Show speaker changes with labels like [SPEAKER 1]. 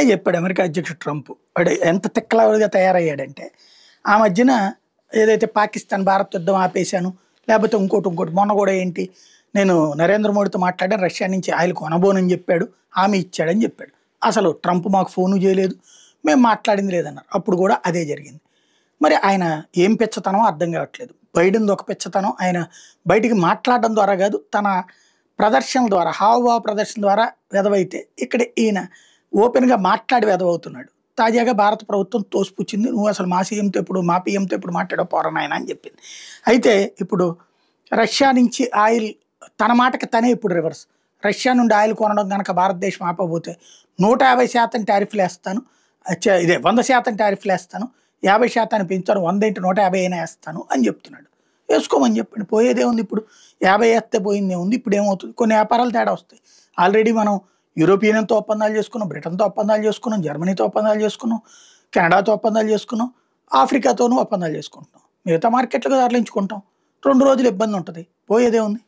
[SPEAKER 1] చెప్పాడు అమెరికా అధ్యక్షుడు ట్రంప్. వాడు ఎంత తిక్కలవాడిగా తయారయ్యాడంటే, ఆ మధ్యన ఏదైతే పాకిస్తాన్ భారత్ యుద్ధం ఆపేశాను, లేకపోతే ఇంకోటి మొన్న కూడా ఏంటి, నేను నరేంద్ర మోడీతో మాట్లాడాను, రష్యా నుంచి ఆయిల్ కొనబోనని చెప్పాడు, హామీ ఇచ్చాడని చెప్పాడు. అసలు ట్రంప్ మాకు ఫోను చేయలేదు, మేము మాట్లాడింది లేదన్నారు. అప్పుడు కూడా అదే జరిగింది. మరి ఆయన ఏం పిచ్చతనమో అర్థం కావట్లేదు. బైడెన్ది ఒక పిచ్చతనం, ఆయన బయటికి మాట్లాడడం ద్వారా కాదు, తన ప్రదర్శనల ద్వారా, హావభావ ప్రదర్శన ద్వారా వెదవైతే, ఇక్కడ ఈయన ఓపెన్గా మాట్లాడి వెదవవుతున్నాడు. తాజాగా భారత ప్రభుత్వం తోసిపుచ్చింది, నువ్వు అసలు మా సీఎంతో ఎప్పుడు, మా పీఎంతో ఎప్పుడు మాట్లాడో పోరనాయన అని చెప్పింది. అయితే ఇప్పుడు రష్యా నుంచి ఆయిల్, తన మాటకి తనే ఇప్పుడు రివర్స్. రష్యా నుండి ఆయిల్ కొనడం కనుక భారతదేశం ఆపబోతే 150% టారిఫ్లు వేస్తాను, ఇదే 100% టారిఫ్లు వేస్తాను, 50% పెంచుతాను, 100 ఏంటి 150 అయినా వేస్తాను అని చెప్తున్నాడు. వేసుకోమని చెప్పండి, పోయేదే ఉంది. ఇప్పుడు 50 వేస్తే పోయిందే ఉంది. ఇప్పుడు ఏమవుతుంది, కొన్ని వ్యాపారాలు తేడా వస్తాయి. ఆల్రెడీ మనం యూరోపియన్ యూనియన్తో ఒప్పందాలు చేసుకున్నాం, బ్రిటన్తో ఒప్పందాలు చేసుకున్నాం, జర్మనీతో ఒప్పందాలు చేసుకున్నాం, కెనడాతో ఒప్పందాలు చేసుకున్నాం, ఆఫ్రికాతోనూ ఒప్పందాలు చేసుకుంటున్నాం. మిగతా మార్కెట్లకు తరలించుకుంటాం. 2 రోజులు ఇబ్బంది ఉంటుంది, పోయేదే ఉంది.